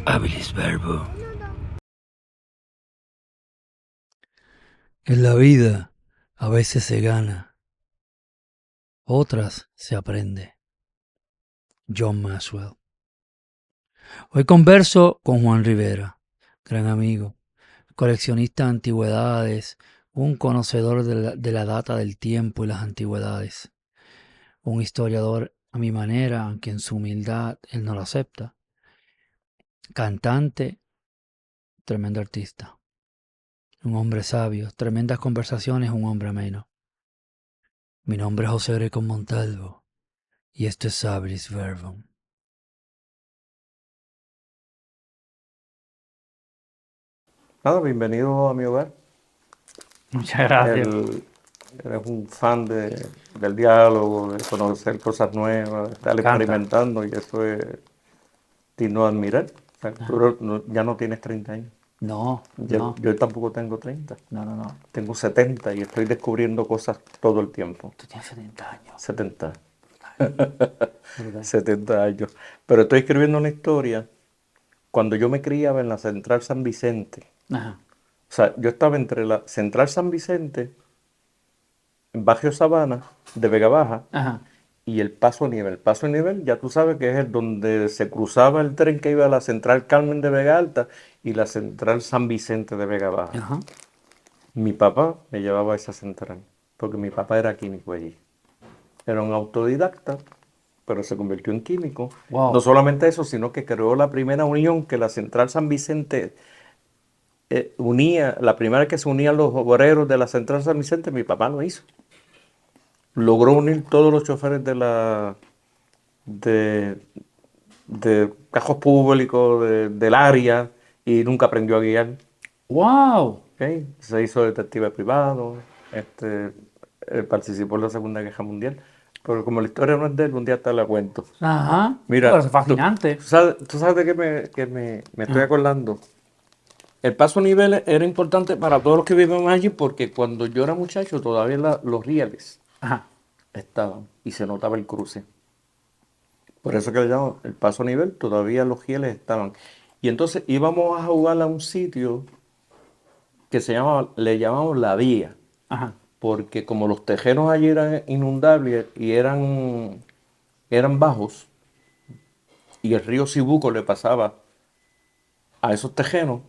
Habilis verbo. En la vida a veces se gana, otras se aprende. John Maxwell. Hoy converso con Juan Rivera, gran amigo, coleccionista de antigüedades, un conocedor de la data del tiempo y las antigüedades, un historiador a mi manera, aunque en su humildad él no lo acepta, cantante, tremendo artista, un hombre sabio, tremendas conversaciones, un hombre ameno. Mi nombre es José Greco Montalvo y esto es Habilis Verbum. Nada, bienvenido a mi hogar. Muchas gracias. Eres un fan del diálogo, de conocer cosas nuevas, de estar Canta. experimentando y eso es digno de admirar. O sea, ya no tienes 30 años. No, Yo, no, yo tampoco tengo 30. no. Tengo 70 y estoy descubriendo cosas todo el tiempo. Tú tienes 70 años. 70, Brutal. 70 años. Pero estoy escribiendo una historia cuando yo me criaba en la Central San Vicente. Ajá. O sea, yo estaba entre la Central San Vicente, Barrio Sabana, de Vega Baja, Ajá. y el Paso Nivel. El Paso Nivel, ya tú sabes que es el donde se cruzaba el tren que iba a la Central Carmen de Vega Alta y la Central San Vicente de Vega Baja. Ajá. Mi papá me llevaba a esa central, porque mi papá era químico allí. Era un autodidacta, pero se convirtió en químico. No Wow. solamente eso, sino que creó la primera unión que la Central San Vicente unía, la primera que se unían los obreros de la Central San Vicente, mi papá lo hizo. Logró unir todos los choferes de, de cajos públicos del área y nunca aprendió a guiar. Wow. ¿Ok? Se hizo detective privado, participó en la Segunda Guerra Mundial. Pero como la historia no es de él, un día te la cuento. Ajá. Pero Mira, es fascinante. tú sabes de qué me estoy Ajá. acordando. El paso a nivel era importante para todos los que vivían allí porque cuando yo era muchacho todavía los rieles Ajá. estaban y se notaba el cruce. Por eso que le llaman el paso a nivel, todavía los rieles estaban. Y entonces íbamos a jugar a un sitio que le llamamos la vía, Ajá. porque como los tejeros allí eran inundables y eran bajos, y el río Cibuco le pasaba a esos tejeros,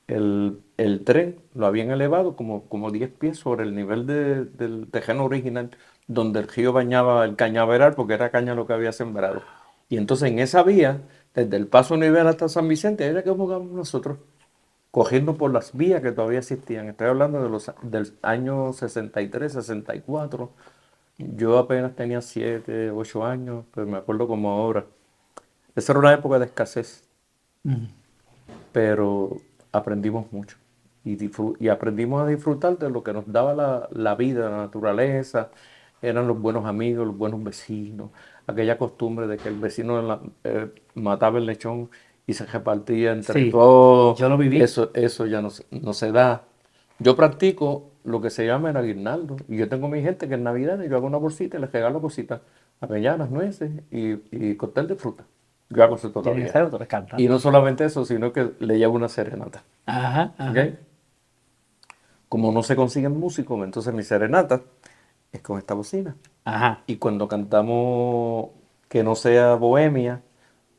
el tren lo habían elevado como 10 pies sobre el nivel del tejeno original, donde el río bañaba el cañaveral, porque era caña lo que había sembrado. Y entonces en esa vía, desde el Paso Nivel hasta San Vicente, era que jugábamos nosotros, cogiendo por las vías que todavía existían. Estoy hablando del año 63, 64. Yo apenas tenía 7, 8 años, pero me acuerdo como ahora. Esa era una época de escasez, Ujú. pero aprendimos mucho. Y aprendimos a disfrutar de lo que nos daba la vida, la naturaleza. Eran los buenos amigos, los buenos vecinos. Aquella costumbre de que el vecino mataba el lechón y se repartía entre Sí, todos. yo lo viví. Eso ya no se da. Yo practico lo que se llama el aguinaldo. Y yo tengo mi gente que en Navidad yo hago una bolsita y les regalo cositas, avellanas, nueces y cóctel de fruta. Yo hago eso Tiene que todavía. ser otro Y cantante. no solamente eso, sino que le llevo una serenata. Ajá. ¿Ok? Ajá. Como no se consiguen músicos, entonces mi serenata es con esta bocina. Ajá. Y cuando cantamos que no sea bohemia,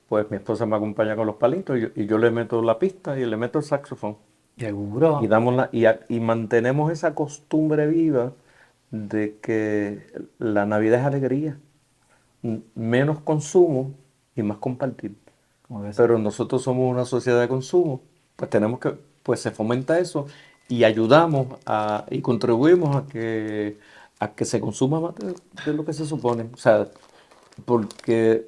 pues mi esposa me acompaña con los palitos y yo le meto la pista y le meto el saxofón. Y, Seguro. y mantenemos esa costumbre viva de que la Navidad es alegría, menos consumo y más compartir. Como debe ser. Pero nosotros somos una sociedad de consumo, pues tenemos que, pues se fomenta eso y ayudamos y contribuimos a que se consuma más de lo que se supone. O sea, porque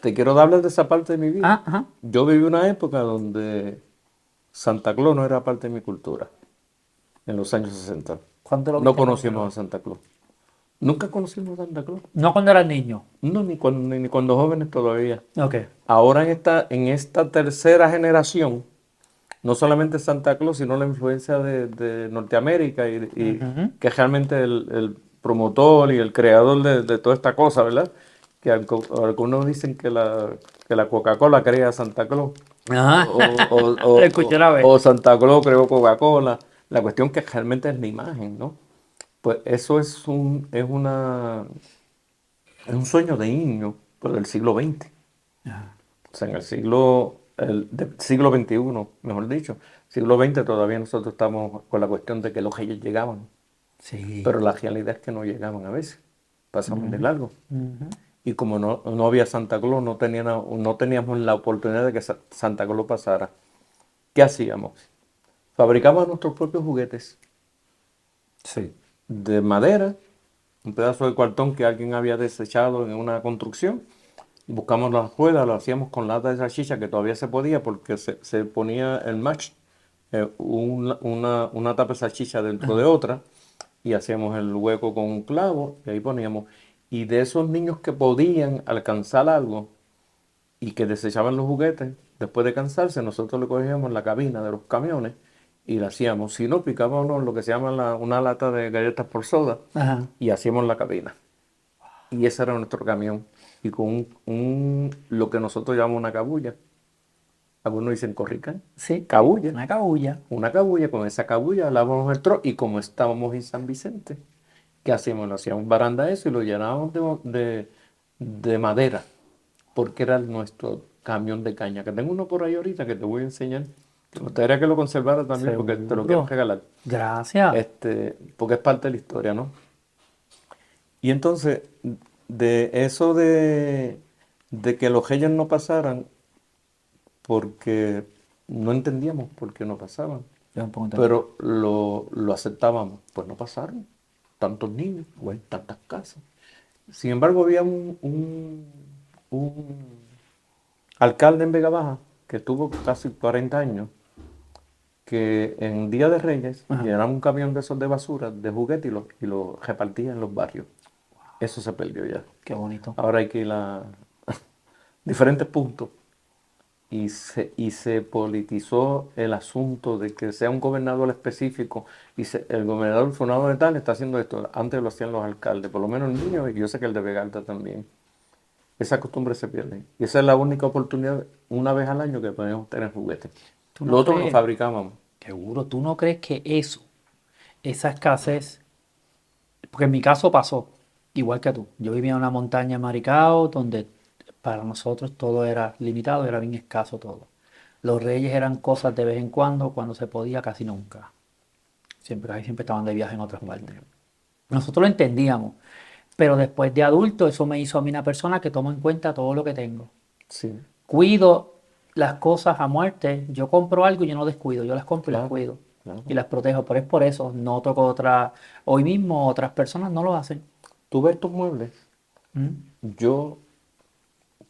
te quiero hablar de esa parte de mi vida. Ah, ajá. Yo viví una época donde Santa Claus no era parte de mi cultura, en los años 60. ¿Cuándo lo No viste por conocíamos primera a vez? Santa Claus. Nunca conocimos a Santa Claus. No cuando eras niño. No, ni cuando jóvenes todavía. Ok. Ahora en esta tercera generación, no solamente Santa Claus, sino la influencia de Norteamérica y Ujú. que realmente el promotor y el creador de toda esta cosa, ¿verdad? Que algunos dicen que la Coca-Cola crea a Santa Claus. Ajá. o, Lo o, escuché una vez. o Santa Claus creó Coca-Cola. La cuestión que realmente es la imagen, ¿no? Pues eso es un sueño de niño, pero del siglo XX. Ajá. O sea, en del siglo XXI, mejor dicho. Siglo XX todavía nosotros estamos con la cuestión de que los reyes llegaban, Sí. pero la realidad es que no llegaban a veces, pasaban de Ujú, largo. ujú. Y como no había Santa Claus, no teníamos la oportunidad de que Santa Claus pasara. ¿Qué hacíamos? Fabricábamos nuestros propios juguetes Sí. de madera, un pedazo de cartón que alguien había desechado en una construcción. Buscamos las ruedas, lo hacíamos con lata de salchicha que todavía se podía porque se ponía el match, una tapa de salchicha dentro de Ajá. otra y hacíamos el hueco con un clavo y ahí poníamos. Y de esos niños que podían alcanzar algo y que desechaban los juguetes, después de cansarse, nosotros le cogíamos la cabina de los camiones y la hacíamos. Si no, picábamos lo que se llama una lata de galletas por soda Ajá. y hacíamos la cabina. Y ese era nuestro camión. Y con lo que nosotros llamamos una cabulla. Algunos dicen corrican. Sí, sí. Cabulla. Una cabulla. Una cabulla. Con esa cabulla lavábamos el tro. Y como estábamos en San Vicente, ¿qué hacíamos? Lo hacíamos baranda a eso y lo llenábamos de madera. Porque era nuestro camión de caña. Que tengo uno por ahí ahorita que te voy a enseñar. Me gustaría que lo conservara también porque te lo quiero Seguro. regalar. Gracias. Porque es parte de la historia, ¿no? Y entonces, de eso de que los reyes no pasaran, porque no entendíamos por qué no pasaban, Yo un poco entendido. pero lo aceptábamos, pues no pasaron. Tantos niños, o en tantas casas. Sin embargo, había un alcalde en Vega Baja que tuvo casi 40 años, que en Día de Reyes Ajá. llenaba un camión de esos de basura, de juguete y lo repartía en los barrios. Eso se perdió ya. Qué bonito. Ahora hay que ir a diferentes puntos y se politizó el asunto de que sea un gobernador específico el gobernador fundador de tal está haciendo esto. Antes lo hacían los alcaldes, por lo menos el mío y yo sé que el de Vegalta también. Esa costumbre se pierde. Y esa es la única oportunidad, una vez al año, que podemos tener juguetes. ¿Tú Lo no otro lo crees? fabricábamos. Seguro, ¿tú no crees que esa escasez, porque en mi caso pasó, igual que tú. Yo vivía en una montaña en Maricao, donde para nosotros todo era limitado, era bien escaso todo. Los reyes eran cosas de vez en cuando se podía, casi nunca. Siempre estaban de viaje en otras partes. Nosotros lo entendíamos, pero después de adulto eso me hizo a mí una persona que tomo en cuenta todo lo que tengo. Sí, Cuido las cosas a muerte. Yo compro algo y yo no descuido. Yo las compro y las claro, cuido. Y claro. las protejo. Pero es por eso. No toco otra. Hoy mismo otras personas no lo hacen. Tú ves tus muebles. ¿Mm? Yo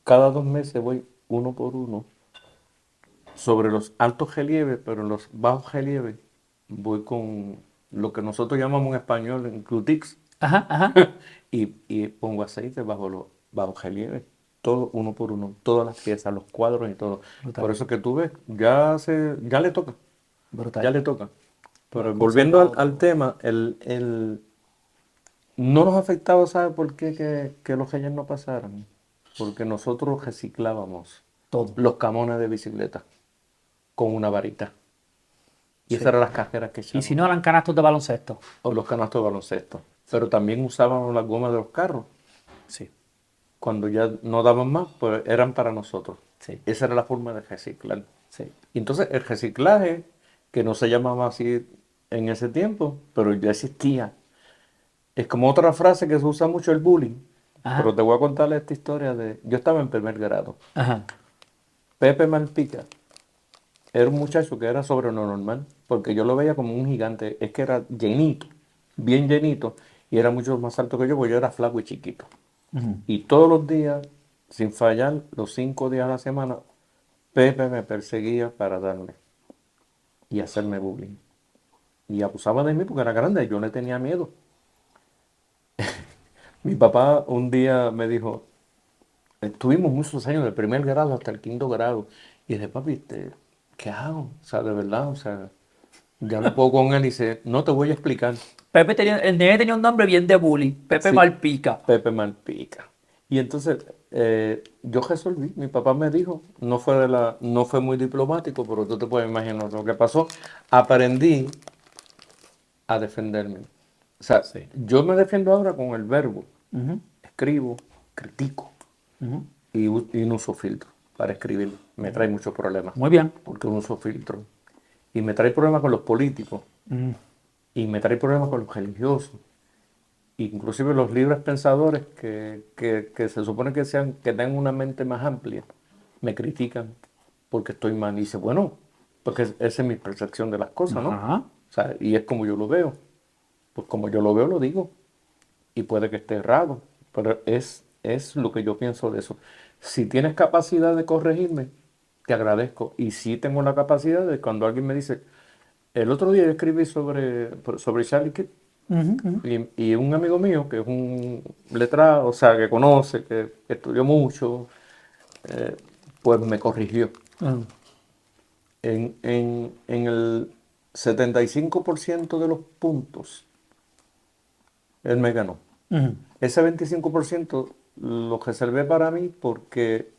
cada 2 meses voy uno por uno sobre los altos relieves, pero en los bajos relieves voy con lo que nosotros llamamos en español en Glutix Ajá, ajá. y pongo aceite bajo los bajos relieves, todo uno por uno, todas las piezas, los cuadros y todo. Por Brutal. eso que tú ves, ya le toca, ya Brutal. le toca. Lo has Pero volviendo al, conservado al todo. tema, no nos afectaba, ¿sabes por qué? Que los reyes no pasaran. Porque nosotros reciclábamos Todo. los camones de bicicleta con una varita. Y esas Sí. eran las cajeras que Y si no echábamos. eran canastos de baloncesto. O los canastos de baloncesto. Pero también usábamos las gomas de los carros. Sí. Cuando ya no daban más, pues eran para nosotros. Sí. Esa era la forma de reciclar. Sí. Y entonces el reciclaje, que no se llamaba así en ese tiempo, pero ya existía. Es como otra frase que se usa mucho, el bullying. Pero Ajá. te voy a contar esta historia de... Yo estaba en primer grado. Ajá. Pepe Malpica era un muchacho que era sobre lo normal, porque yo lo veía como un gigante. Es que era llenito, bien llenito, y era mucho más alto que yo, porque yo era flaco y chiquito. Ujú. Y todos los días, sin fallar, los 5 días a la semana, Pepe me perseguía para darme y hacerme bullying. Y abusaba de mí porque era grande, yo le tenía miedo. Mi papá un día me dijo, estuvimos muchos años del primer grado hasta el quinto grado. Y dije, papi, ¿qué hago? O sea, de verdad, o sea, ya no puedo con él. Y dice, no te voy a explicar. El nene tenía un nombre bien de bully. Pepe Sí, Malpica. Pepe Malpica. Y entonces yo resolví, mi papá me dijo, no fue muy diplomático, pero tú te puedes imaginar lo que pasó. Aprendí a defenderme. O sea, Sí. yo me defiendo ahora con el verbo. Ujú, Escribo, critico ujú. y no uso filtro para escribir. Me trae muchos problemas Muy bien. porque no uso filtro. Y me trae problemas con los políticos Mm, y me trae problemas con los religiosos. Inclusive los libres pensadores que se supone que tengan una mente más amplia, me critican porque estoy mal. Y dice, bueno, porque esa es mi percepción de las cosas, ¿no? Ajá. O sea, y es como yo lo veo. Pues como yo lo veo, lo digo. Y puede que esté errado, pero es lo que yo pienso de eso. Si tienes capacidad de corregirme, te agradezco. Y sí tengo la capacidad de cuando alguien me dice, el otro día yo escribí sobre Charlie Kirk, Ujú, ujú. y un amigo mío, que es un letrado, o sea, que conoce, que estudió mucho, eh, pues me corrigió. Mm, En el 75% de los puntos, él me ganó. ujú. Ese 25% lo reservé para mí porque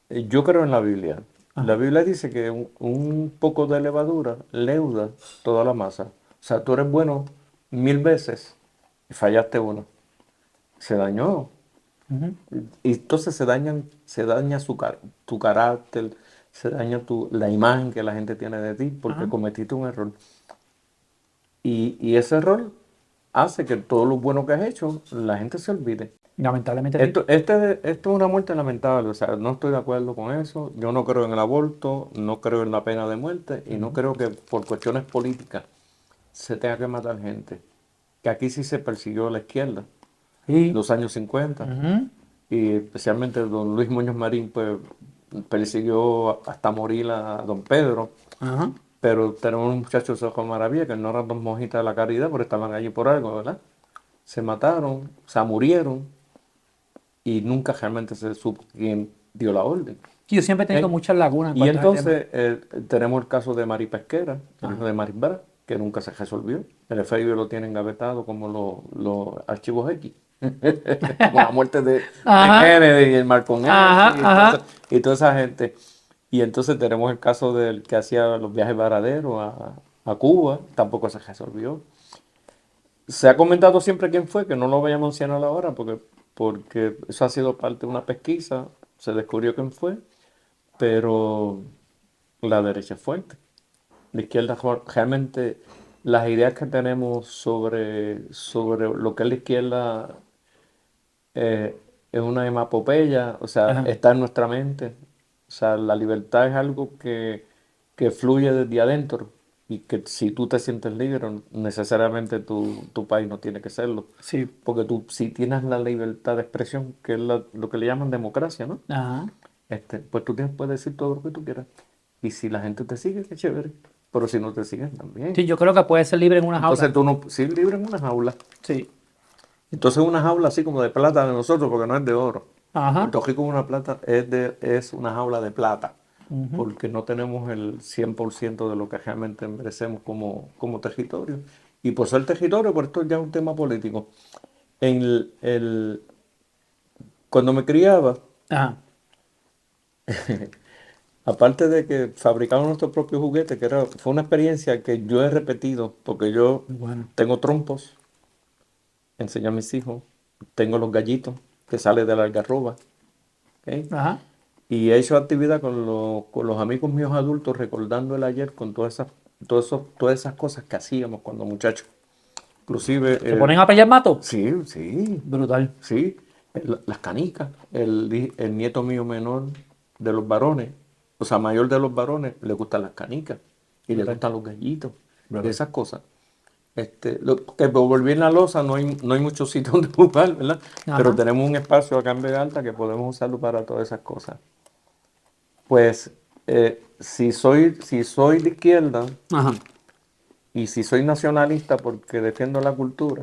yo creo en la Biblia. La Ajá. Biblia dice que un poco de levadura leuda toda la masa. O sea, tú eres bueno 1000 veces y fallaste una. Se dañó. Ujú. Y entonces se daña tu carácter, se daña la imagen que la gente tiene de ti porque Ajá. cometiste un error. Y ese error hace que todo lo bueno que has hecho, la gente se olvide. Lamentablemente sí. Esto es una muerte lamentable, o sea, no estoy de acuerdo con eso. Yo no creo en el aborto, no creo en la pena de muerte y no Ujú. creo que por cuestiones políticas se tenga que matar gente. Que aquí sí se persiguió a la izquierda en Sí. los años 50 Ujú. y especialmente don Luis Muñoz Marín pues persiguió hasta morir a don Pedro. Ajá. Pero tenemos un muchacho de Ojo Maravilla que no eran dos monjitas de la caridad, pero estaban allí por algo, ¿verdad? Se mataron, o sea, murieron y nunca realmente se supo quién dio la orden. Sí, yo siempre he tenido ¿Ok? muchas lagunas en Y cuanto a ese tema. entonces tenemos el caso de Mari Pesquera, el hijo Ajá. de Marisbara, que nunca se resolvió. El FBI lo tiene engavetado como los archivos X, como la muerte de Ajá. Kennedy y el Malcolm Ajá. X Ajá. y toda esa gente. Y entonces tenemos el caso del que hacía los viajes varaderos a Cuba, tampoco se resolvió. Se ha comentado siempre quién fue, que no lo voy a mencionar ahora porque eso ha sido parte de una pesquisa, se descubrió quién fue, pero la derecha es fuerte. La izquierda realmente, las ideas que tenemos sobre lo que es la izquierda es una hemapopeya, o sea, Ajá. está en nuestra mente. O sea, la libertad es algo que fluye desde adentro y que si tú te sientes libre, necesariamente tu país no tiene que serlo. Sí. Porque tú si tienes la libertad de expresión, que es lo que le llaman democracia, ¿no? Ajá. Pues tú puedes decir todo lo que tú quieras. Y si la gente te sigue, qué chévere. Pero si no te siguen, también. Sí, yo creo que puede ser libre en una Entonces jaula. tú no, sí, libre en una jaula. Sí. Entonces una jaula así como de plata de nosotros, porque no es de oro. Ajá. Puerto Rico es una plata, es una jaula de plata, Ujú. porque no tenemos el 100% de lo que realmente merecemos como territorio. Y por ser territorio, por esto ya es un tema político. En cuando me criaba, Ajá. aparte de que fabricamos nuestros propios juguetes, fue una experiencia que yo he repetido, porque yo Bueno. tengo trompos, enseño a mis hijos, tengo los gallitos que salen de la algarroba, ¿ok? Ajá. Y he hecho actividad con los amigos míos adultos, recordando el ayer con todas esas cosas que hacíamos cuando muchachos. Inclusive, ¿Se ponen a pelear mato? sí, sí, Brutal. sí, las canicas. El nieto mío menor de los varones, o sea, mayor de los varones, le gustan las canicas y le Brutal. gustan los gallitos y Brutal. esas cosas. Que por volver en la losa no hay mucho sitio donde jugar, ¿verdad? Pero Ajá. tenemos un espacio acá en Vega Alta que podemos usarlo para todas esas cosas. Pues si soy de izquierda Ajá. y si soy nacionalista porque defiendo la cultura,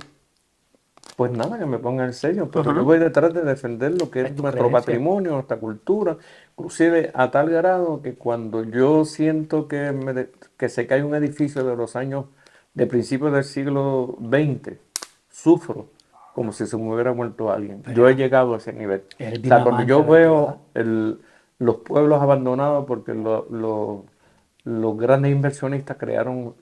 pues nada, que me ponga el sello, pero yo Ajá. voy detrás de defender lo que Es es tu nuestro creencia. patrimonio, nuestra cultura, inclusive a tal grado que cuando yo siento que se cae un edificio de los años de principios del siglo XX, sufro como si se me hubiera muerto alguien. Yo he llegado a ese nivel. Eres O sea, cuando dinamante, yo ¿verdad? veo los pueblos abandonados porque los grandes inversionistas crearon,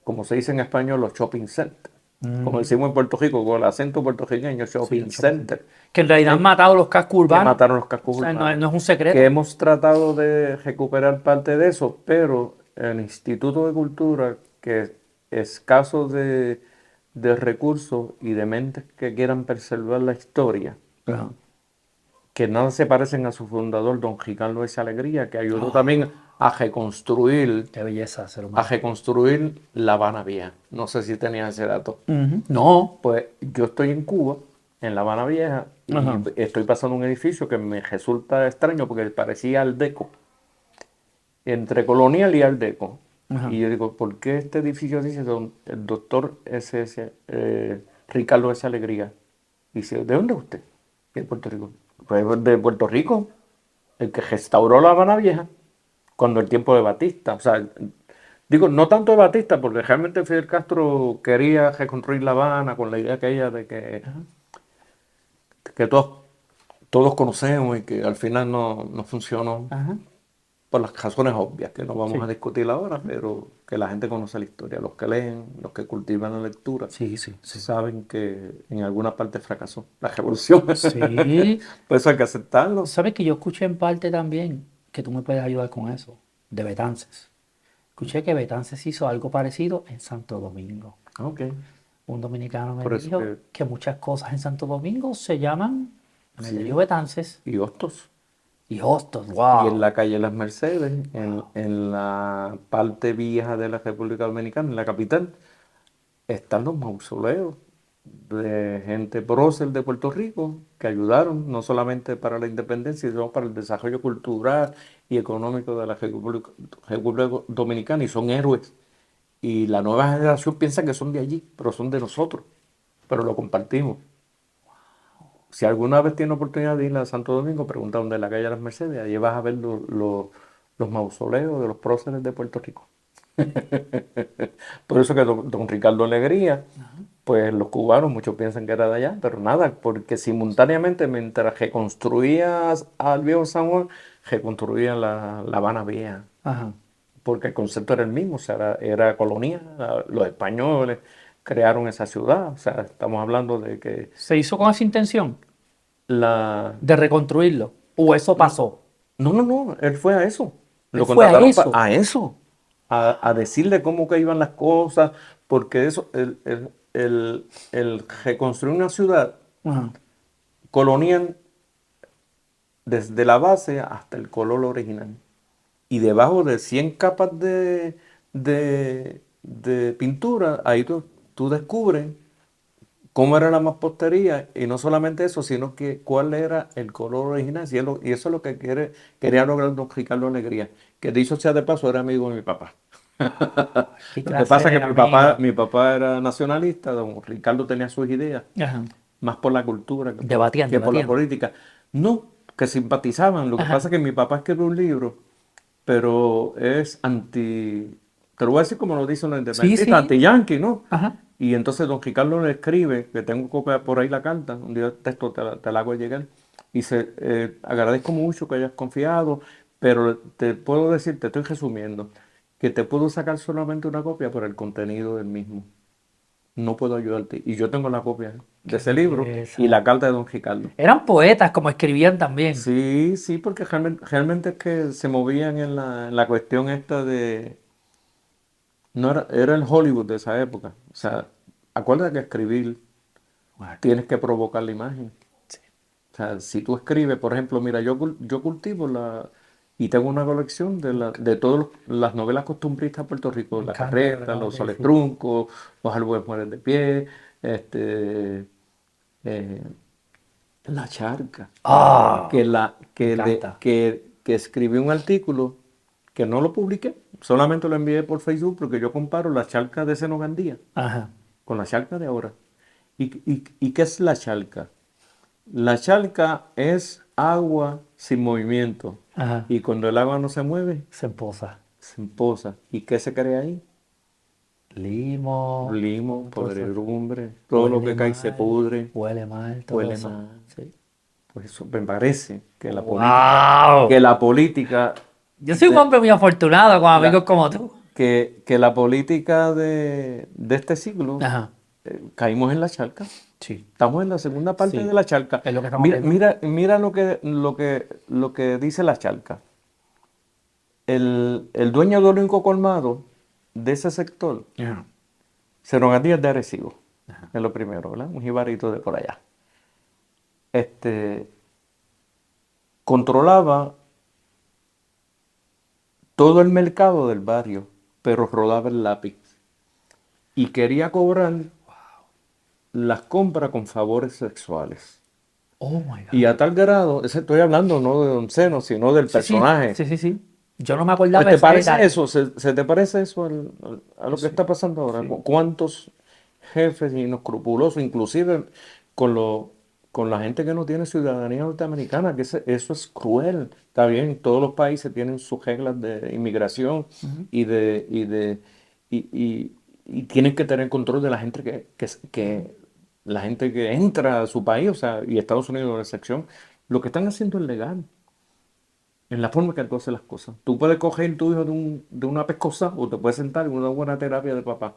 como se dice en español, los shopping centers. Como decimos en Puerto Rico, con el acento puertorriqueño, Sí, shopping el shopping center. center. Que en realidad han ¿eh? matado los cascos Que urbanos. mataron los cascos O sea, urbanos. no es un Que secreto. hemos tratado de recuperar parte de eso, pero el Instituto de Cultura, que es escaso de recursos y de mentes que quieran preservar la historia, Ajá. que nada se parecen a su fundador, don Ricardo S. Alegría, que ayudó también a reconstruir, Qué belleza ser a humano. reconstruir La Habana Vieja. No sé si tenías ese dato. No. Pues yo estoy en Cuba, en La Habana Vieja, y Ajá. estoy pasando un edificio que me resulta extraño porque parecía Art Deco, entre colonial y Art Deco. Ajá. Y yo digo, ¿por qué este edificio dice el doctor Ricardo S. Alegría? Y dice, ¿de dónde es usted? De Puerto Rico. Pues de Puerto Rico, el que restauró La Habana Vieja, cuando el tiempo de Batista. O sea, digo, no tanto de Batista, porque realmente Fidel Castro quería reconstruir La Habana con la idea aquella de que todos conocemos y que al final no funcionó Ajá. por las razones obvias que no vamos Sí. a discutir ahora, pero que la gente conoce la historia. Los que leen, los que cultivan la lectura, Sí, sí, sí. saben que en alguna parte fracasó la revolución. Sí. Por eso hay que aceptarlo. ¿Sabes que yo escuché en parte también que tú me puedes ayudar con eso? De Betances. Escuché que Betances hizo algo parecido en Santo Domingo. Ok. Un dominicano me Por eso dijo que muchas cosas en Santo Domingo se llaman, me le sí. dio Betances Y Hostos. y Hostos. Y en ¡Wow! la calle Las Mercedes, en la parte vieja de la República Dominicana, en la capital, están los mausoleos de gente prócer de Puerto Rico que ayudaron no solamente para la independencia, sino para el desarrollo cultural y económico de la República Dominicana y son héroes. Y la nueva generación piensa que son de allí, pero son de nosotros, pero lo compartimos. Si alguna vez tienes oportunidad de ir a Santo Domingo, pregunta dónde es la calle de las Mercedes, allí vas a ver los mausoleos de los próceres de Puerto Rico. Por eso que don Ricardo Alegría, pues los cubanos, muchos piensan que era de allá, pero nada, porque simultáneamente mientras reconstruías al viejo San Juan, reconstruían la Habana Vieja, Ajá. porque el concepto era el mismo, o sea, era colonia, los españoles crearon esa ciudad, o sea, estamos hablando de que ¿Se hizo con esa intención la... de reconstruirlo? ¿O eso pasó? No, él fue a eso, Él lo fue a contrataron eso. a eso, a decirle cómo que iban las cosas, porque eso, el reconstruir una ciudad Ajá. colonial desde la base hasta el color original. Y debajo de 100 capas de pintura, ahí tú descubres cómo era la mampostería y no solamente eso, sino que cuál era el color original. Y eso es lo que quería lograr don Ricardo Alegría, que dicho sea de paso, era amigo de mi papá. ¿Qué Lo que clase pasa es de que amigo? mi papá era nacionalista, don Ricardo tenía sus ideas, Ajá. más por la cultura Debatían, que por la debatían. política. No, que simpatizaban. Lo que pasa Ajá. es que mi papá escribió un libro, pero es anti, te lo voy a decir como lo dice un Sí, independentista, sí. anti-yanqui, ¿no? Ajá. Y entonces don Ricardo le escribe, que tengo copia por ahí la carta, un día texto te la hago llegar, y dice, agradezco mucho que hayas confiado, pero te puedo decir, te estoy resumiendo, que te puedo sacar solamente una copia por el contenido del mismo. No puedo ayudarte. Y yo tengo la copia de Qué ese libro y belleza. la carta de don Ricardo. Eran poetas como escribían también. Sí, porque realmente es que se movían en la cuestión esta de... No era el Hollywood de esa época. O sea, acuérdate que escribir Bueno, tienes que provocar la imagen. sí. O sea, si tú escribes, por ejemplo, mira, yo cultivo y tengo una colección de todas las novelas costumbristas de Puerto Rico, Me La encanta de Carreta, verdad lo Los que Soles decís. Truncos, Los Árboles Mueren de Pie, este, eh, La Charca, que, Ah, la, me que, le, encanta. que escribí un artículo que no lo publiqué, solamente lo envié por Facebook porque yo comparo la charca de Senogandía Ajá. con la charca de ahora. ¿Y qué es la charca? La charca es agua sin movimiento Ajá. y cuando el agua no se mueve, Se empoza. se empoza. ¿Y qué se crea ahí? Limo, limo, todo eso. podredumbre, todo lo Huele que cae se mal, pudre, huele mal, todo huele eso. mal. Sí. Pues eso me parece que ¡Wow! que la política, Yo soy un de- hombre muy afortunado con amigos la- como tú. que la política de este siglo, Ajá. caímos en la charca. Sí. Estamos en la segunda parte de Sí. la charca. Es lo que estamos viendo. Mira lo que dice la charca. El dueño del único colmado de ese sector, Ajá. Serogatías de Arecibo, es lo primero, ¿verdad? Un jibarito de por allá. Este, controlaba todo el mercado del barrio, pero rodaba el lápiz. Y quería cobrar las compras con favores sexuales. Oh my Y God. a tal grado, ese estoy hablando no de Don Seno, sino del Sí, sí, personaje. sí, sí, sí. Yo no me Pues, acordaba de ¿te ese parece detalle. eso? ¿Se te parece eso a lo que Sí, está pasando ahora? sí. ¿Cuántos jefes inescrupulosos, inclusive con, con la gente que no tiene ciudadanía norteamericana, que eso es cruel? Está bien, todos los países tienen sus reglas de inmigración Ujú. y de, y de y, y- y tienen que tener control de la gente que la gente que entra a su país, o sea, y Estados Unidos es la excepción. Lo que están haciendo es legal. En la forma que tú haces las cosas. Tú puedes coger tu hijo de una pescosa o te puedes sentar en una buena terapia de papá.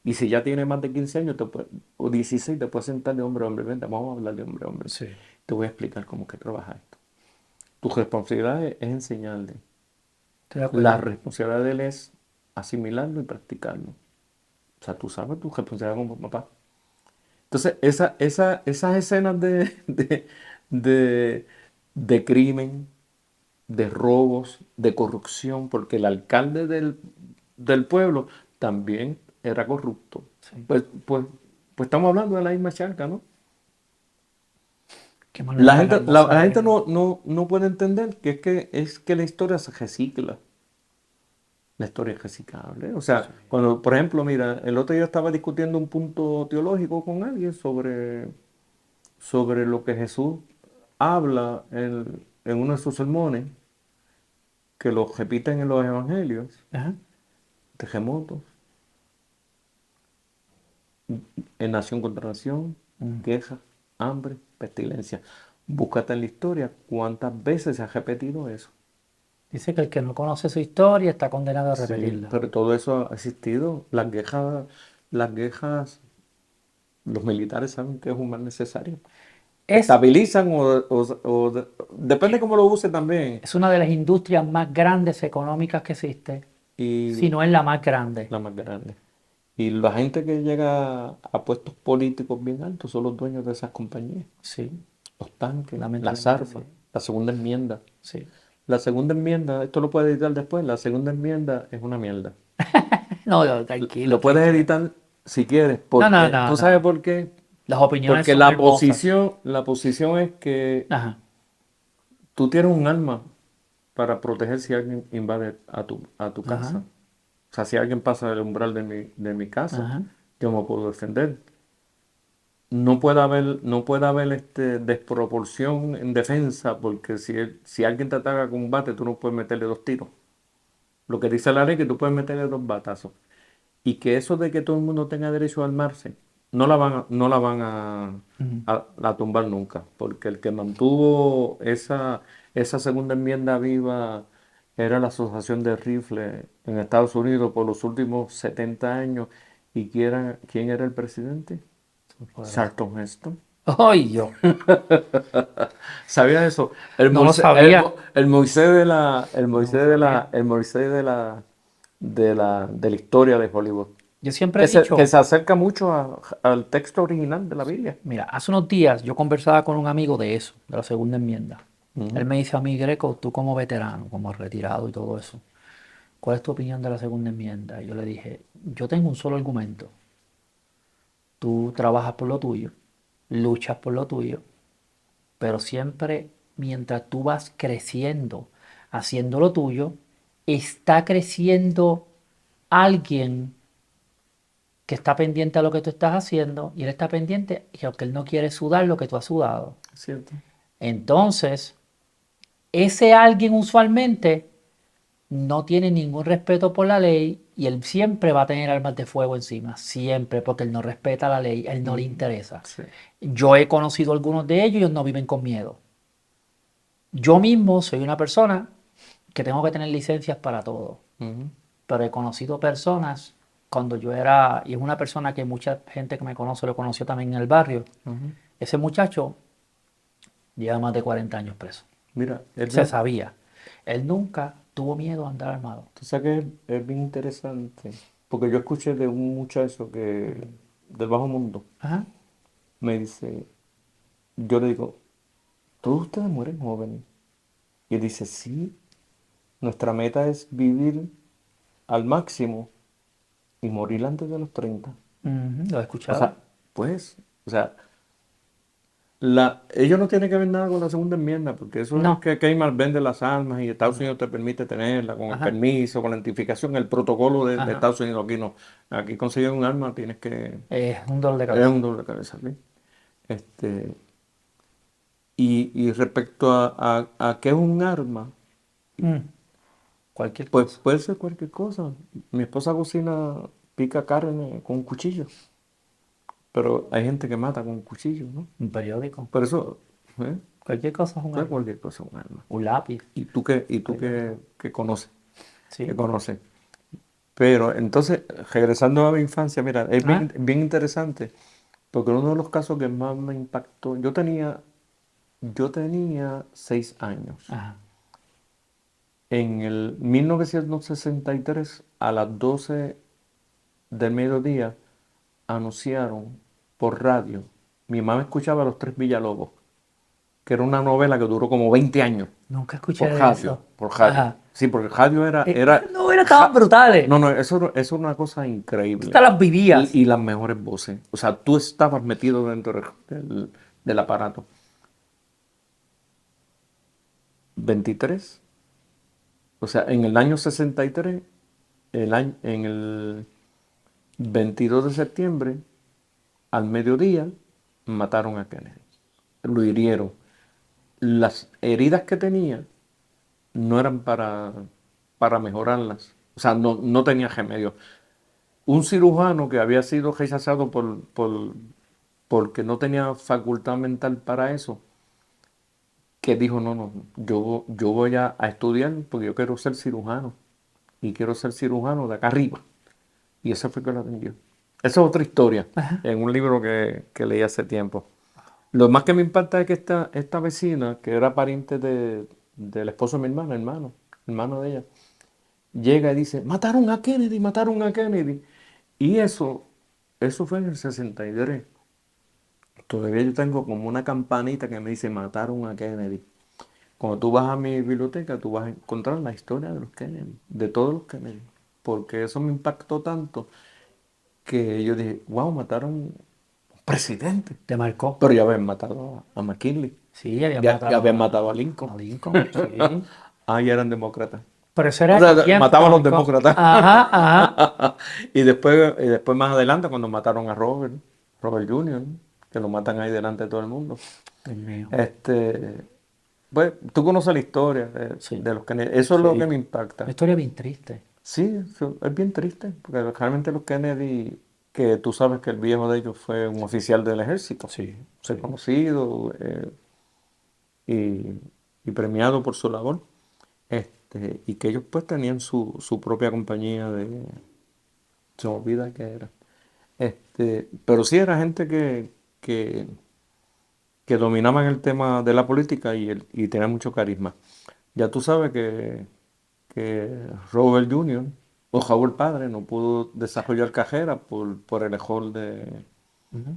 Y si ya tiene más de 15 años o 16, te puedes sentar de hombre a hombre. Vente, vamos a hablar de hombre a hombre. Sí, Te voy a explicar cómo que trabaja esto. Tu responsabilidad es enseñarle. estoy de La acuerdo. responsabilidad de él es asimilarlo y practicarlo. O sea, tú sabes tu responsabilidad como papá. Entonces, esas escenas de, de crimen, de robos, de corrupción, porque el alcalde del pueblo también era corrupto. Sí. Pues estamos hablando de la misma charca, ¿no? Qué manera de La hermosa gente es. no puede entender es que la historia se recicla. La historia es reciclable. O sea, Sí. cuando, por ejemplo, mira, el otro día estaba discutiendo un punto teológico con alguien sobre lo que Jesús habla en uno de sus sermones, que lo repiten en los evangelios, Ajá. terremotos, en nación contra nación, Mm. quejas, hambre, pestilencia. Búscate en la historia cuántas veces se ha repetido eso. Dice que el que no conoce su historia está condenado a Sí, repetirla. pero todo eso ha existido. Las quejas, los militares saben que es un mal necesario. Es, Estabilizan depende cómo lo use también. es una de las industrias más grandes económicas que existe, si Y no es la más grande. la más grande. Y la gente que llega a puestos políticos bien altos son los dueños de esas compañías. Sí, Los tanques, las lamentablemente sí. armas, la segunda enmienda. Sí. La segunda enmienda, esto lo puedes editar después, la segunda enmienda es una mierda. No, no, tranquilo, Lo puedes tranquilo. editar si quieres, No, no, porque no, tú sabes no. por qué. Las opiniones Porque son hermosas. la posición es que Ajá, tú tienes un arma para proteger si alguien invade a tu casa. ajá, O sea, si alguien pasa el umbral de mi casa, ajá. yo me puedo defender. No puede haber desproporción en defensa, porque si alguien te ataca con un bate, tú no puedes meterle dos tiros. Lo que dice la ley es que tú puedes meterle dos batazos. Y que eso de que todo el mundo tenga derecho a armarse, no la van Ujú. a tumbar nunca. Porque el que mantuvo esa segunda enmienda viva era la Asociación de Rifles en Estados Unidos por los últimos 70 años. ¿Y quién era el presidente? Charlton Heston. ¡Ay, yo! ¿Sabías eso? No lo sabía. El Moisés de la, No lo sabía. el Moisés de la historia de Hollywood. Yo siempre he Que dicho, se acerca mucho al texto original de la Biblia. mira, hace unos días yo conversaba con un amigo de eso, de la segunda enmienda. Él Ujú. me dice a mí, Greco, tú como veterano, como retirado y todo eso, ¿cuál es tu opinión de la segunda enmienda? Y yo le dije, yo tengo un solo argumento. Tú trabajas por lo tuyo, luchas por lo tuyo, pero siempre mientras tú vas creciendo, haciendo lo tuyo, está creciendo alguien que está pendiente a lo que tú estás haciendo y él está pendiente y aunque él no quiere sudar lo que tú has sudado. ¿Cierto? Entonces, ese alguien usualmente no tiene ningún respeto por la ley y él siempre va a tener armas de fuego encima, siempre, porque él no respeta la ley, a él no le interesa. Sí. Yo he conocido algunos de ellos y ellos no viven con miedo. Yo mismo soy una persona que tengo que tener licencias para todo, Ujú. pero he conocido personas cuando yo era, y es una persona que mucha gente que me conoce lo conoció también en el barrio, Ujú. ese muchacho lleva más de 40 años preso. Mira, es Se bien, sabía. Él nunca tuvo miedo a andar armado. tú sabes que es bien interesante, porque yo escuché de un muchacho que del bajo mundo, Ajá. me dice, yo le digo, todos ustedes mueren jóvenes. Y él dice, sí, nuestra meta es vivir al máximo y morir antes de los 30. Ujú, lo he O escuchado. sea, pues, o sea, ellos no tienen que ver nada con la segunda enmienda, porque eso es No. que Kmart vende las armas y Estados No. Unidos te permite tenerla con el Ajá. permiso, con la identificación, el protocolo de Ajá. Estados Unidos. Aquí no. Aquí conseguir un arma tienes que... Es un dolor de Es cabeza. un doble de cabeza, ¿sí? Este, y respecto a qué es un arma, Mm, cualquier pues cosa. puede ser cualquier cosa. Mi esposa cocina, pica carne con un cuchillo, pero hay gente que mata con un cuchillo, ¿no? Un periódico. Por eso, ¿eh? Cualquier cosa es un No es arma. cualquier cosa un arma. Un lápiz. Y tú que conoces, que Sí. conoces. Pero entonces, regresando a mi infancia, mira, es Ah, bien interesante, porque uno de los casos que más me impactó, yo tenía 6 años. ajá. En el 1963, a las 12 del mediodía, anunciaron por radio, mi mamá escuchaba Los Tres Villalobos, que era una novela que duró como 20 años, Nunca escuché de eso. por radio. Ajá. Sí, porque el radio Esas novelas estaban brutales. no, no, eso es una cosa Tú te increíble. las vivías. Y las mejores voces. O sea, tú estabas metido dentro del aparato. 23. O sea, en el año 63, en el 22 de septiembre, al mediodía, mataron a Kennedy. Lo hirieron. Las heridas que tenía no eran para mejorarlas. O sea, no tenía remedio. Un cirujano que había sido rechazado porque no tenía facultad mental para eso, que dijo, no, no, yo voy a estudiar porque yo quiero ser cirujano. Y quiero ser cirujano de acá arriba. Y ese fue que lo atendió. Esa es otra historia, Ajá. en un libro que leí hace tiempo. Lo más que me impacta es que esta vecina, que era pariente del esposo de mi hermana, hermano de ella, llega y dice, mataron a Kennedy. Y eso fue en el 63. Todavía yo tengo como una campanita que me dice, mataron a Kennedy. Cuando tú vas a mi biblioteca, tú vas a encontrar la historia de los Kennedy, de todos los Kennedy. Porque eso me impactó tanto que yo dije, wow, mataron un presidente. Te marcó. Pero ya habían matado a McKinley. Sí, había Ya matado habían matado a Lincoln. a Lincoln. Sí. Ya eran demócratas. Pero eso O era sea, el tiempo que mataban a los marcó. demócratas. Ajá, ajá. Y después más adelante, cuando mataron a Robert Jr., que lo matan ahí delante de todo el mundo. Dios mío. Este, pues, tú conoces la historia de, Sí, de los Kennedy. Eso es lo que sí. me Una impacta. historia bien triste. Sí, eso es bien triste, porque realmente los Kennedy, que tú sabes que el viejo de ellos fue un oficial del ejército, Sí, sí. reconocido y, y premiado por su labor, y que ellos pues tenían su propia compañía se me olvida qué era. Pero sí era gente que, que dominaban el tema de la política y tenía mucho carisma. Ya tú sabes que Robert Jr. o Howard padre no pudo desarrollar carrera por el error Ujú.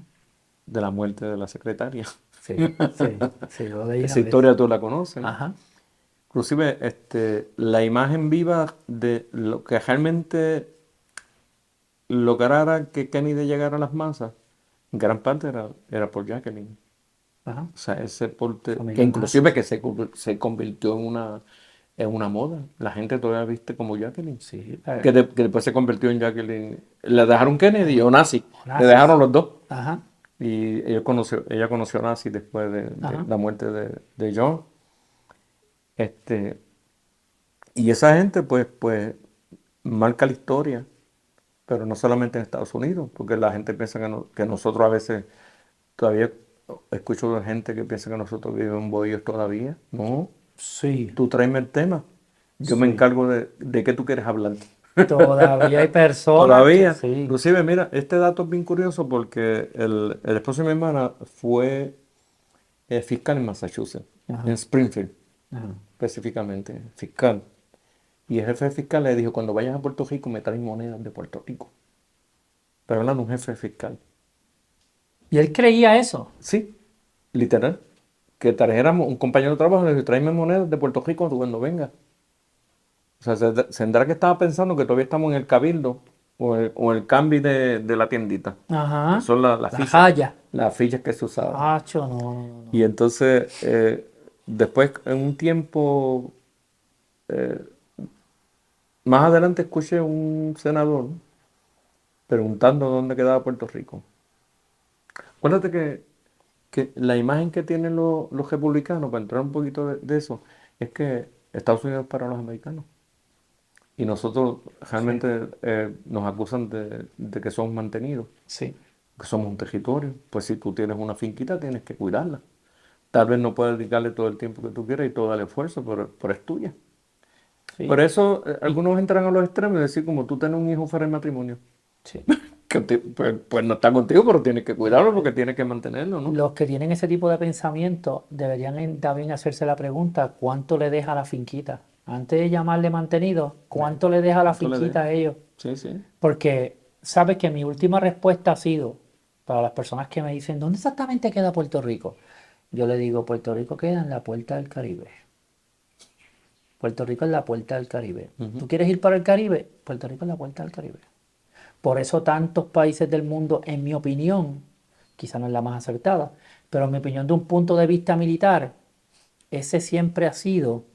de la muerte de la secretaria. Sí, sí, sí, lo leí una Esa vez. historia tú la conoces, ¿no? Ajá. Inclusive la imagen viva de lo que realmente lograra que Kennedy llegara a las masas, en gran parte era por Jacqueline. Ajá. O sea, ese porte, que Familia nazi. inclusive que se convirtió en una moda. La gente todavía viste como Jacqueline. Sí, Que después se convirtió en Jacqueline. Le dejaron Kennedy o Nazi. Le nazis. dejaron los dos. Ajá, Y ella conoció a Nazi después de ajá. la muerte de John. Este, Y esa gente, pues marca la historia, pero no solamente en Estados Unidos, porque la gente piensa que nosotros a veces, todavía escucho de gente que piensa que nosotros vivimos en bohíos todavía. No, Sí, tú tráeme el tema. Yo me sí. encargo de qué tú quieres hablar. Todavía hay personas que Todavía. sí. Inclusive, mira, este dato es bien curioso porque el esposo de mi hermana fue fiscal en Massachusetts, en Ajá, Springfield ajá. específicamente, fiscal. Y el jefe fiscal le dijo, cuando vayas a Puerto Rico me traes monedas de Puerto Rico. Pero hablando de un jefe fiscal. Y él creía eso. Sí, literal. Que trajéramos un compañero de trabajo, le dijo, tráeme monedas de Puerto Rico cuando venga. O sea, tendrá que estaba pensando que todavía estamos en el cabildo o el cambio de la tiendita, que Ajá. son las La fichas, jaya. las fichas que se usaban. Hacho, no, no, no, Y no. entonces, después, en un tiempo, más adelante escuché un senador preguntando dónde quedaba Puerto Rico. Acuérdate que la imagen que tienen los republicanos, para entrar un poquito de eso, es que Estados Unidos es para los americanos. Y nosotros Sí, realmente nos acusan de que somos mantenidos, sí, que somos un territorio. Pues si tú tienes una finquita, tienes que cuidarla. Tal vez no puedes dedicarle todo el tiempo que tú quieras y todo el esfuerzo, pero es tuya. Por sí. eso Y, algunos entran a los extremos y decir, como tú tienes un hijo fuera de matrimonio, sí. pues no está contigo, pero tienes que cuidarlo porque tienes que mantenerlo, ¿no? Los que tienen ese tipo de pensamiento deberían también hacerse la pregunta, ¿cuánto le deja a la finquita? Antes de llamarle mantenido, ¿cuánto le deja a la ¿Cuánto le finquita dejas? a ellos? Sí, sí. Porque sabes que mi última respuesta ha sido, para las personas que me dicen, ¿dónde exactamente queda Puerto Rico? Yo le digo, Puerto Rico queda en la puerta del Caribe. Puerto Rico es la puerta del Caribe. ¿Tú Ujú. quieres ir para el Caribe? Puerto Rico es la puerta del Caribe. Por eso tantos países del mundo, en mi opinión, quizá no es la más acertada, pero en mi opinión de un punto de vista militar, ese siempre ha sido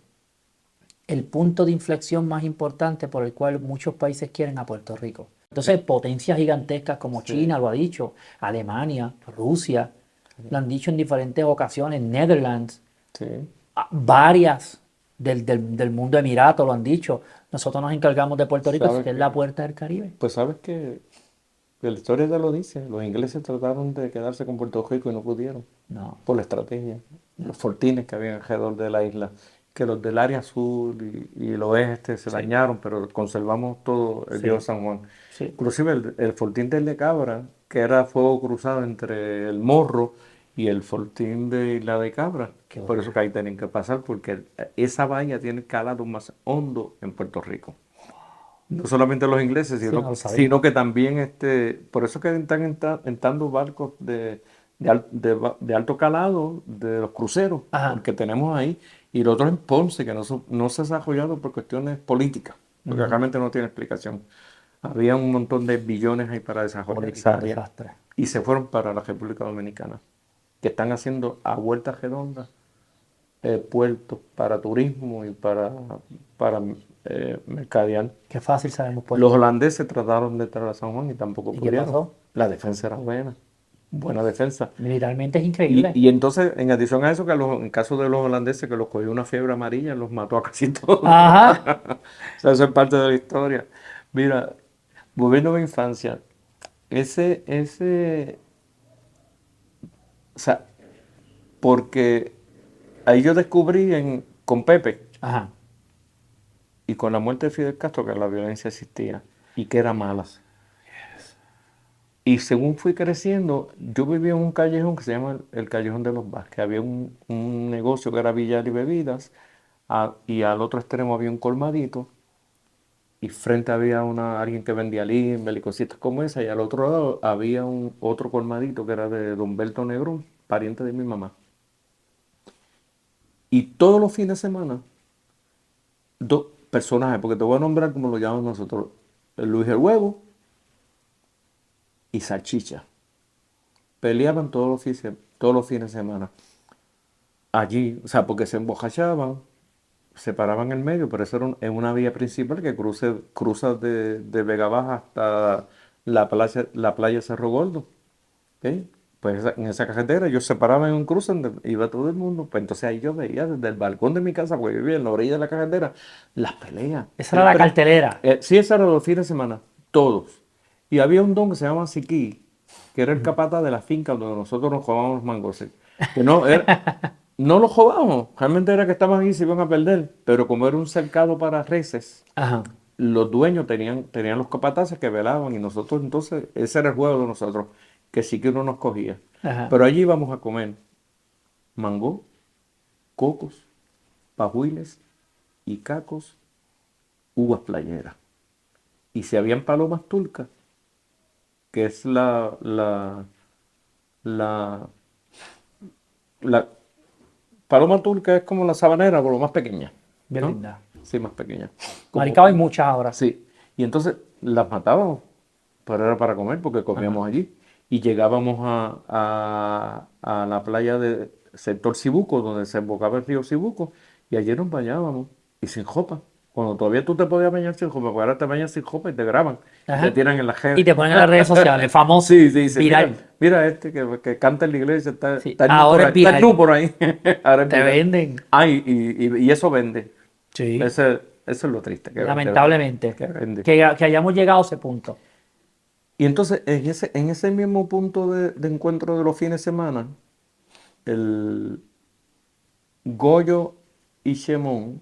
el punto de inflexión más importante por el cual muchos países quieren a Puerto Rico. Entonces, potencias gigantescas como Sí, China lo ha dicho, Alemania, Rusia, lo han dicho en diferentes ocasiones, Netherlands, sí. varias del mundo emirato lo han dicho. Nosotros nos encargamos de Puerto Rico, ¿Sabes que es la qué? puerta del Caribe. Pues sabes que la historia te lo dice. Los ingleses trataron de quedarse con Puerto Rico y no pudieron. No, Por la estrategia. no, Los fortines que había alrededor de la isla. Que los del área sur y el oeste se sí, dañaron, pero conservamos todo el viejo sí, San Juan. sí. Inclusive el fortín del de Cabra, que era fuego cruzado entre el Morro y el fortín de Isla de Cabra. Qué Por eso brutal. que ahí tienen que pasar, porque esa valla tiene el calado más hondo en Puerto Rico. No solamente los ingleses, Sí, sino, no lo sabía. sino que también, por eso que están entrando barcos de alto calado, de los cruceros, Ajá. porque tenemos ahí, y lo otro en Ponce, que no se ha desarrollado por cuestiones políticas, porque Ujú. realmente no tiene explicación. Había un montón de billones ahí para desarrollar esa Un área, desastre. y se fueron para la República Dominicana, que están haciendo a vueltas redondas puertos para turismo y para mercadear. Qué fácil sabemos Los Puerto Rico. holandeses trataron de entrar a San Juan y tampoco ¿Y qué pudieron. pasó? La defensa era buena, buena defensa. Militarmente es Y, increíble. y entonces, en adición a eso, en caso de los holandeses que los cogió una fiebre amarilla, los mató a casi todos. Ajá. O sea, eso es parte de la historia. Mira, volviendo a mi infancia, o sea, porque ahí yo descubrí con Pepe Ajá. y con la muerte de Fidel Castro que la violencia existía y que era mala. Y según fui creciendo, yo vivía en un callejón que se llama el Callejón de los Vázquez. Había un negocio que era billar y bebidas, y al otro extremo había un colmadito, y frente había alguien que vendía limber y cositas como esa, y al otro lado había otro colmadito que era de Don Berto Negrón, pariente de mi mamá. Y todos los fines de semana, dos personajes, porque te voy a nombrar como lo llamamos nosotros, Luis el Huevo y Salchicha. Peleaban todos los fines de semana. Allí, o sea, porque se emborrachaban, se paraban en el medio, pero eso era en una vía principal que cruza de Vega Baja hasta la playa Cerro Gordo. ¿Ok? Pues en esa carretera ellos se paraban en un cruce donde iba todo el mundo. Pues entonces ahí yo veía desde el balcón de mi casa, porque yo vivía en la orilla de la carretera, las peleas. Esa era la cartelera. Sí, esa era los fines de semana, todos. Y había un don que se llama Siquí, que era el capataz de la finca donde nosotros nos jugábamos los mangos. ¿Sí? Que no, no los jugábamos, realmente era que estaban ahí y se iban a perder. Pero como era un cercado para reses, Ajá. los dueños tenían los capataces que velaban y nosotros entonces, ese era el juego de nosotros, que sí que uno nos cogía. Ajá. Pero allí íbamos a comer mango, cocos, pajuiles y cacos, uvas playeras. Y si habían palomas turcas, que es la, la paloma turca es como la sabanera, pero más pequeña, Bien ¿no? linda. Sí, más pequeña. Maricao hay muchas ahora. Sí, y entonces las matábamos, pero era para comer porque comíamos allí. Y llegábamos a la playa de sector Cibuco, donde se embocaba el río Cibuco, y allí nos bañábamos, y sin jopa. Cuando todavía tú te podías bañar sin jopa, porque ahora te bañas sin jopa y te graban, y Ajá. te tiran en la Y redes. te ponen en las redes sociales, famoso, Sí, sí, dice, mira, viral. mira este que canta en la iglesia, está, Sí, está el nu por ahora ahí, es está el nu viral. por ahí. Ahora es Te viral. venden. Ay, y eso vende. Sí, Eso es lo triste, lamentablemente. que vende. Que hayamos llegado a ese punto. Y entonces, en ese mismo punto de encuentro de los fines de semana, el Goyo y Shemón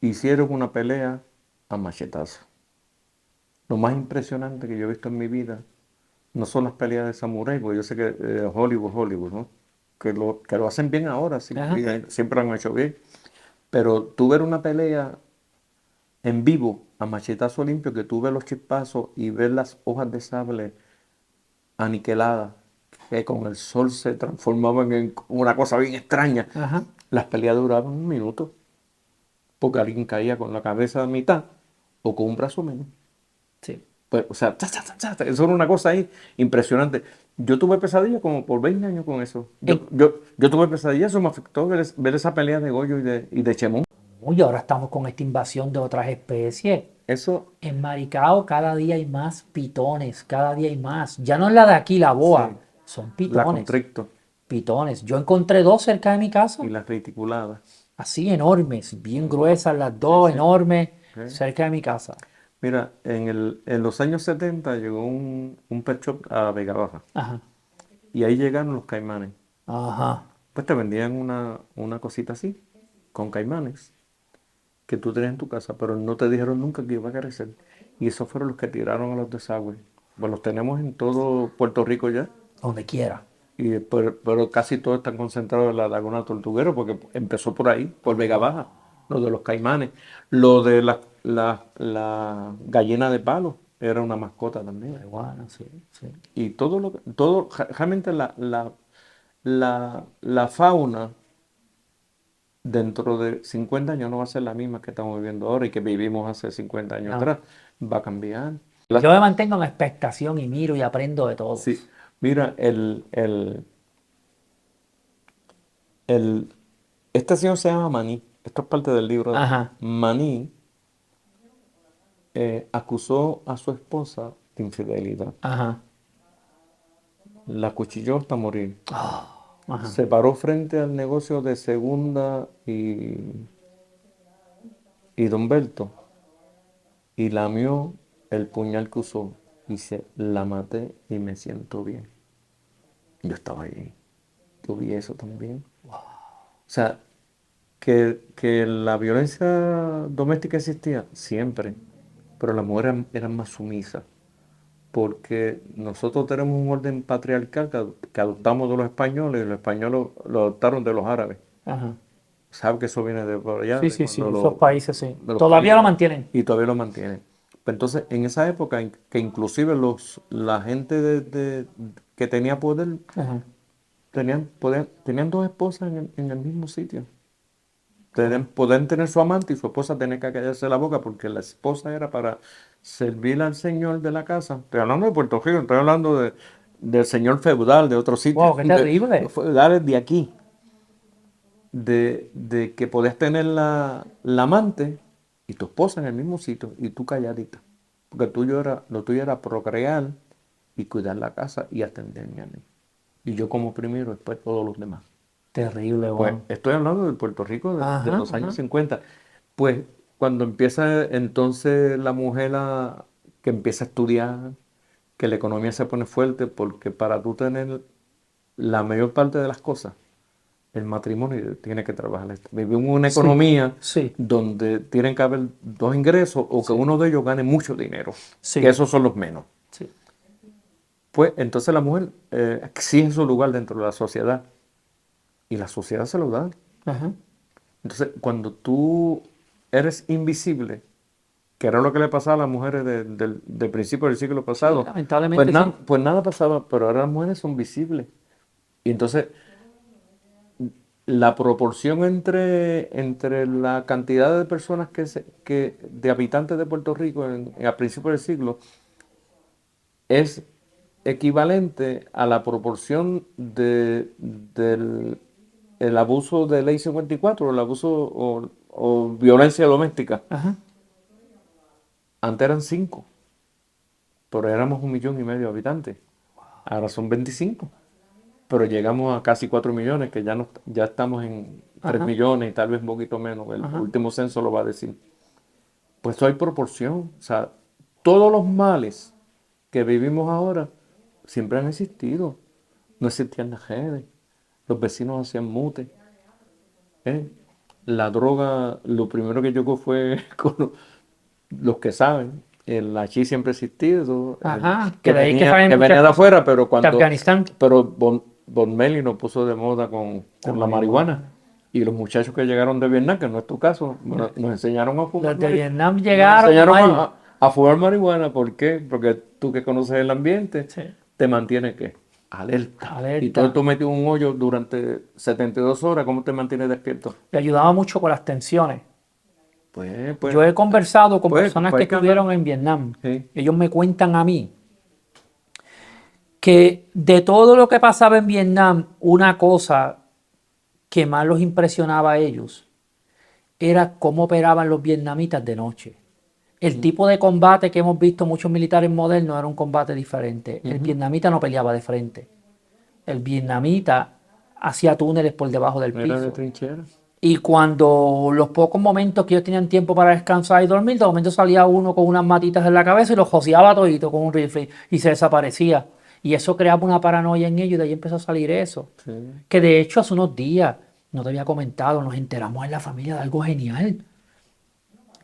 hicieron una pelea a machetazo. Lo más impresionante que yo he visto en mi vida no son las peleas de samurái, porque yo sé que Hollywood, ¿no? Que lo hacen bien ahora, sí, Ajá. y siempre lo han hecho bien. Pero tú ver una pelea en vivo, a machetazo limpio, que tú ves los chispazos y ves las hojas de sable aniquiladas, que con el sol se transformaban en una cosa bien extraña. Ajá. Las peleas duraban un minuto, porque alguien caía con la cabeza a mitad o con un brazo menos. Sí. Pues, o sea, eso era una cosa ahí impresionante. Yo tuve pesadillas como por 20 años con eso. En- Yo tuve pesadillas, eso me afectó ver esa pelea de Goyo y de Chemón. Uy, ahora estamos con esta invasión de otras especies. Eso, En Maricao cada día hay más pitones, cada día hay más. Ya no es la de aquí, la boa, sí, son la pitones. constricto Pitones. Yo encontré dos cerca de mi casa, y las reticuladas. así enormes, bien gruesas las dos, enormes, ¿Eh? cerca de mi casa. Mira, en los años 70 llegó un pet shop a Vega Baja Ajá, y ahí llegaron los caimanes. ajá. Pues te vendían una cosita así, con caimanes, que tú tenías en tu casa, pero no te dijeron nunca que iba a crecer. Y esos fueron los que tiraron a los desagües. Pues los tenemos en todo Puerto Rico ya, Donde quiera. pero casi todos están concentrados en la Laguna Tortuguero, porque empezó por ahí, por Vega Baja, lo de los caimanes. Lo de la gallina de palo, era una mascota también. Iguana, sí, sí. Y realmente la fauna dentro de 50 años no va a ser la misma que estamos viviendo ahora y que vivimos hace 50 años No. atrás. Va a cambiar. Yo me mantengo en expectación y miro y aprendo de todo. Sí, mira, esta estación se llama Maní. Esto es parte del libro. Ajá. Maní acusó a su esposa de infidelidad. Ajá. La cuchilló hasta morir. Ajá. Se paró frente al negocio de Segunda y Don Berto y lamió el puñal que usó. Dice, la maté y me siento bien. Yo estaba ahí. Yo vi eso también. O sea, que la violencia doméstica existía siempre, pero las mujeres eran más sumisas, porque nosotros tenemos un orden patriarcal que adoptamos de los españoles y los españoles lo adoptaron de los árabes. Ajá. Sabe que eso viene de por allá, Sí, de sí, sí. cuando Esos países sí. de los Todavía lo países, mantienen. y todavía lo mantienen. Pero entonces, en esa época, que inclusive la gente que tenía poder, Ajá. tenían dos esposas en el mismo sitio. Podían tener su amante y su esposa tenía que callarse la boca porque la esposa era para servir al señor de la casa. Estoy hablando de Puerto Rico, estoy hablando del señor feudal de otro sitio. Wow, qué terrible. Los feudales de aquí. De que podías tener la amante y tu esposa en el mismo sitio y tú calladita. Porque lo tuyo era procrear y cuidar la casa y atender a niños. y yo como primero, después todos los demás. Terrible, Pues wow. estoy hablando de Puerto Rico de Ajá, los años ajá. 50. Pues cuando empieza entonces la mujer que empieza a estudiar, que la economía se pone fuerte, porque para tú tener la mayor parte de las cosas, el matrimonio tiene que trabajar. Vivimos en una Sí, economía sí, donde tienen que haber dos ingresos o que sí, uno de ellos gane mucho dinero, que sí, esos son los menos. sí. Pues entonces la mujer exige su lugar dentro de la sociedad y la sociedad se lo da. Ajá. Entonces, cuando tú eres invisible, que era lo que le pasaba a las mujeres del principio del siglo Sí, pasado, lamentablemente sí. pues nada pasaba, pero ahora las mujeres son visibles. Y entonces, la proporción entre la cantidad de personas de habitantes de Puerto Rico a principios del siglo es equivalente a la proporción del el abuso de ley 54, el abuso o violencia doméstica. Ajá. Antes eran 5, pero éramos 1,5 millones de habitantes. Ahora son 25, pero llegamos a casi 4 millones, que ya, no, ya estamos en 3 Ajá. millones y tal vez un poquito menos. El Ajá. último censo lo va a decir. Pues eso hay proporción. O sea, todos los males que vivimos ahora siempre han existido. No existían las redes, los vecinos hacían mute. ¿Eh? La droga, lo primero que llegó fue con los que saben. El hachís siempre ha existido, Ajá. Que de ahí que salen que venía muchas de cosas. afuera, De Afganistán. pero Von Meli nos puso de moda La con la marihuana. marihuana. Y los muchachos que llegaron de Vietnam, que no es tu caso, bueno, nos enseñaron a fumar Los de marihuana. Vietnam Nos llegaron enseñaron mal. a fumar marihuana. ¿Por qué? Porque tú que conoces el ambiente, Sí. te mantiene ¿qué? Alerta. Y todo Alerta. tú metido en un hoyo durante 72 horas, ¿cómo te mantienes despierto? Le ayudaba mucho con las tensiones. Pues, pues, Yo he conversado con personas pues que hay que andar. estuvieron en Vietnam. Sí. Ellos me cuentan a mí que de todo lo que pasaba en Vietnam, una cosa que más los impresionaba a ellos era cómo operaban los vietnamitas de noche. El tipo de combate que hemos visto muchos militares modernos era un combate diferente. El Ujú. vietnamita no peleaba de frente. El vietnamita hacía túneles por debajo del Era de piso. trinchera. Y cuando los pocos momentos que ellos tenían tiempo para descansar y dormir, de momento salía uno con unas matitas en la cabeza y los joseaba todito con un rifle y se desaparecía. Y eso creaba una paranoia en ellos y de ahí empezó a salir eso. Sí. Que de hecho hace unos días, no te había comentado, nos enteramos en la familia de algo genial.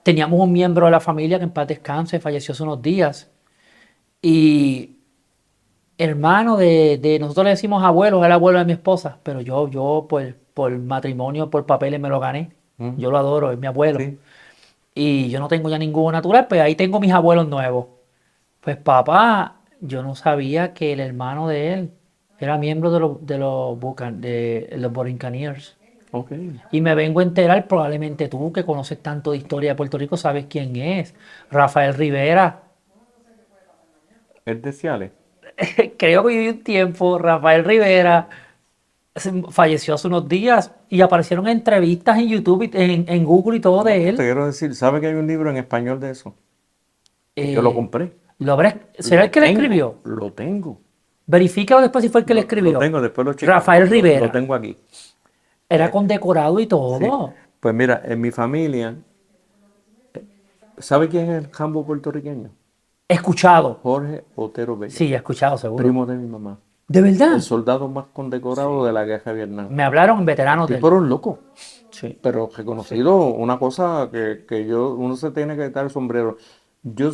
Teníamos un miembro de la familia que en paz descanse, falleció hace unos días. Y hermano nosotros le decimos abuelo, es el abuelo de mi esposa, pero yo por matrimonio, por papeles me lo gané. Mm. Yo lo adoro, es mi abuelo. Sí. Y yo no tengo ya ninguno natural, pues ahí tengo mis abuelos nuevos. Pues papá, yo no sabía que el hermano de él era miembro de los Borincaneers. Ok. Y me vengo a enterar, probablemente tú que conoces tanto de historia de Puerto Rico, sabes quién es. Rafael Rivera. Es de Ciales. Creo que viví un tiempo, Rafael Rivera falleció hace unos días y aparecieron entrevistas en YouTube, en Google y todo No, de pero te él. quiero decir, ¿sabe que hay un libro en español de eso? Que yo lo Eh, compré. ¿Será el que le escribió? Lo tengo. Verifica después si fue el que le Lo escribió. tengo, después lo chequeo. Rafael Lo Rivera. tengo aquí. Era Eh, condecorado y sí. todo. Pues mira, en mi familia, ¿sabe quién es el jambo puertorriqueño? Escuchado. Jorge Otero Bello, Sí, escuchado, seguro. primo de mi mamá. ¿De El verdad? soldado más condecorado de la guerra de Vietnam. Me hablaron en El veteranos de tipo él. era un loco, Sí, pero sí. reconocido, una cosa uno se tiene que quitar el sombrero. Yo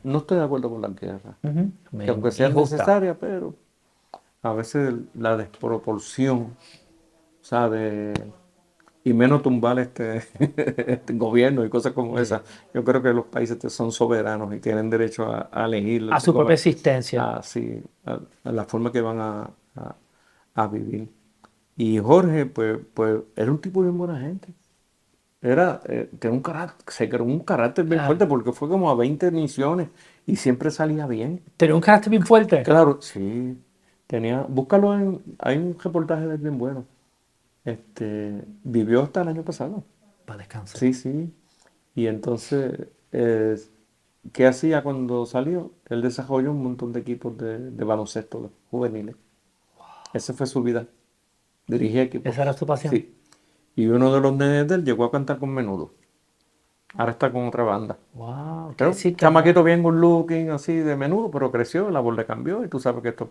no estoy de acuerdo con la guerra, Ujú. que aunque sean Injusta. necesarias, pero a veces la desproporción, ¿sabe? Y menos tumbar este gobierno y cosas como esas. Yo creo que los países son soberanos y tienen derecho a elegir A su propia existencia. a la forma que van a vivir. Y Jorge, pues era un tipo bien buena gente. Tenía se creó un carácter bien Ah, fuerte porque fue como a 20 misiones y siempre salía bien. tenía un carácter bien fuerte. Claro, sí. Búscalo hay un reportaje de él bien bueno. Vivió hasta el año pasado. Para descansar. Sí, sí. Y entonces, ¿qué hacía cuando salió? Él desarrolló un montón de equipos de baloncesto juveniles. Esa fue su vida. Dirigía equipos. Esa era su pasión. Sí. Y uno de los nenes de él llegó a cantar con Menudo. Ahora está con otra banda. Wow, quiere Pero decir que chamaquito bien good looking, así de Menudo, pero creció, la voz le cambió. Y tú sabes que esto es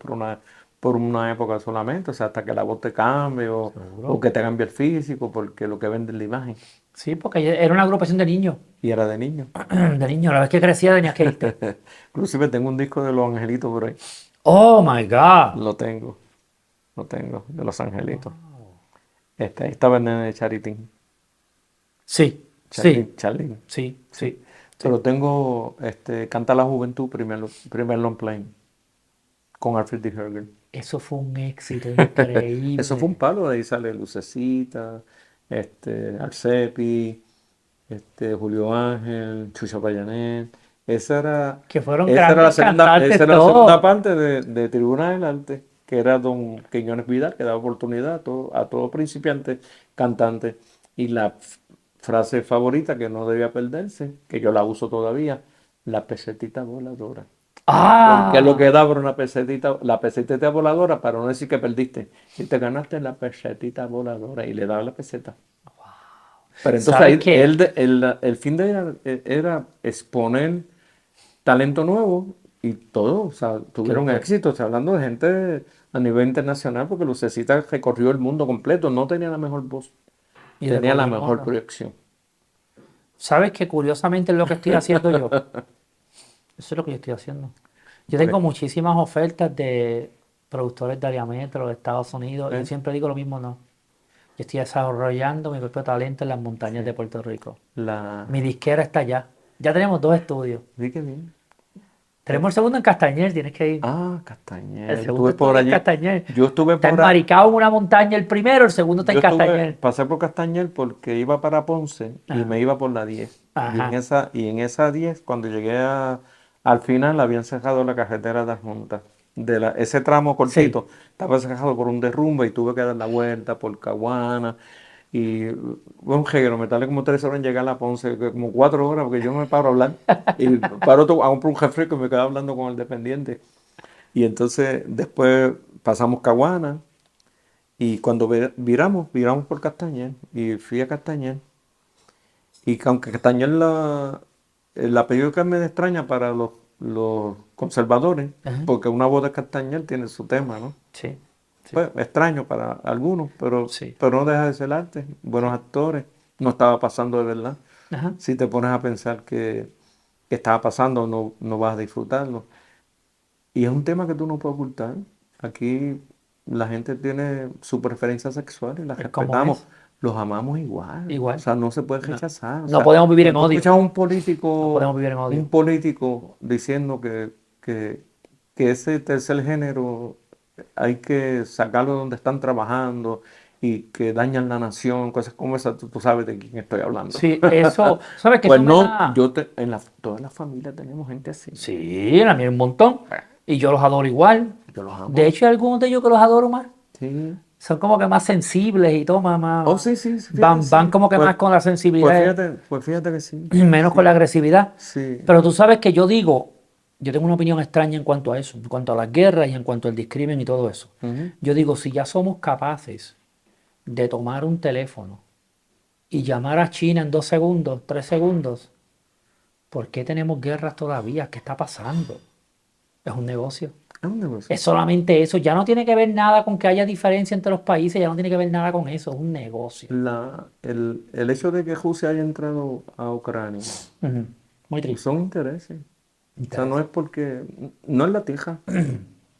por una época solamente. O sea, hasta que la voz te cambie o seguro. que te cambie el físico, porque lo que vende es la imagen. Sí, porque era una agrupación de niños. Y era de niño. De niños, la vez que crecía tenías que irte. Inclusive tengo un disco de Los Angelitos por ahí. Oh my God. Lo tengo, de Los Angelitos. Ahí estaba el nene de Charitín. Sí, Charlín, sí, Charlín. sí, Sí. sí, sí. Pero tengo Canta la Juventud, primer long play, con Alfred D. Herger. Eso fue un éxito Eso fue un increíble. palo, de ahí sale Lucecita, Arcepi, Julio Ángel, Chucho Payanet. Esa era, Que fueron esa era grandes esa cantantes era la segunda todos. parte de Tribuna del Arte, que era don Quiñones Vidal, que daba oportunidad a todo principiante cantante. Y la frase favorita que no debía perderse, que yo la uso todavía, la pesetita voladora. ¿Qué es lo que Ah, da por una pesetita? La pesetita voladora, para no decir que perdiste. Y te ganaste la pesetita voladora y le daba la peseta. Pero entonces ¿sabes ahí qué? el fin de ella era exponer talento nuevo y todo. O sea, Qué tuvieron bueno. éxito. O sea, hablando de gente a nivel internacional, porque Lucecita recorrió el mundo completo. No tenía la mejor voz, Y tenía la recorrió el mejor mundo. proyección. ¿Sabes qué? Curiosamente es lo que estoy haciendo yo. Eso es lo que yo estoy haciendo. Yo Pues, tengo muchísimas ofertas de productores de área metro, de Estados Unidos, y yo ¿eh? siempre digo lo mismo, no. Yo estoy desarrollando mi propio talento en las montañas de Puerto Rico. Mi La... disquera está allá. Ya tenemos 2 estudios. Vi que bien. Tenemos el segundo en Castañer, tienes que ir. El Castañer. segundo Estuve por estudio en allí. Castañer. Yo estuve Está por a- enmaricado en una montaña el primero, el segundo está en Castañer. Pasé por Castañer porque iba para Ponce y Ah, me iba por la 10. ajá. Y en esa 10, cuando llegué al final, habían cerrado la carretera de Adjunta. Ese tramo Sí. cortito estaba cerrado por un derrumbe y tuve que dar la vuelta por Caguana. Y fue un reguero, me tardé como 3 horas en llegar a Ponce, como 4 horas, porque yo no me paro a hablar. Y paro a comprar un refresco y me quedaba hablando con el dependiente. Y entonces después pasamos Caguana. Y cuando viramos por Castañer y fui a Castañer. Y que aunque Castañer, el apellido que me extraña para los conservadores, Ajá. porque una boda de Castañer tiene su tema, ¿no? Sí. Sí. Pues extraño para algunos, Sí. pero no deja de ser arte. Buenos Sí. actores, no estaba pasando de verdad. Ajá. Si te pones a pensar que estaba pasando, no vas a disfrutarlo. Y es un tema que tú no puedes ocultar. Aquí la gente tiene su preferencia sexual y las Es como respetamos. es. Los amamos igual. O Igual. sea, no se puede No. rechazar. O No sea, podemos vivir en cuando tú odio. escuchas a No podemos vivir en odio. un político diciendo que, que ese tercer género hay que sacarlo de donde están trabajando y que dañan la nación, cosas como esas, tú sabes de quién estoy hablando. Sí, eso, ¿sabes que Pues eso me no, da? todas las familias tenemos gente así. Sí, a mí hay un montón. Y yo los adoro igual. Yo los De amo. hecho, hay algunos de ellos que los adoro más. Sí. Son como que más sensibles y todo, Oh, más, sí, sí, sí, fíjate, van sí. como que más con la sensibilidad, Pues fíjate que sí. menos con Sí, la agresividad. sí. Pero tú sabes que yo digo, yo tengo una opinión extraña en cuanto a eso, en cuanto a las guerras y en cuanto al discrimen y todo eso. Ujú. Yo digo, si ya somos capaces de tomar un teléfono y llamar a China en 2 segundos, 3 segundos, ¿por qué tenemos guerras todavía? ¿Qué está pasando? Es un negocio. Es un negocio. Es solamente eso. Ya no tiene que ver nada con que haya diferencia entre los países, ya no tiene que ver nada con eso. Es un negocio. El hecho de que Rusia haya entrado a Ucrania Ujú. Muy triste. son intereses. O sea, no es Interesa. porque, no es la tierra,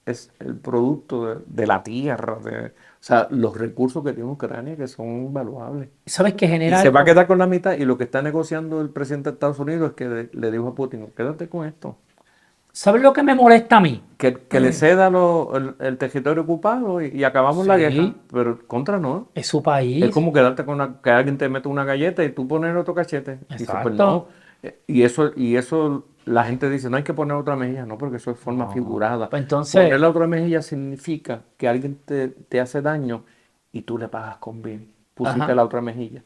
es el producto de la tierra, o sea, los recursos que tiene Ucrania que son invaluables. ¿Sabes qué Y genera se va a algo? quedar con la mitad y lo que está negociando el presidente de Estados Unidos es que le dijo a Putin, quédate con esto. ¿Sabes lo que me molesta a mí? Que le ceda el territorio ocupado y acabamos la guerra, Sí, pero contra no. es su Es país. como quedarte con que alguien te mete una galleta y tú pones otro cachete. Y dices, pues no. Exacto. Y eso la gente dice, no hay que poner otra mejilla, no, porque eso es forma No. figurada. Pues Poner entonces, la otra mejilla significa que alguien te hace daño y tú le pagas con bien. Pusiste ajá, la otra mejilla.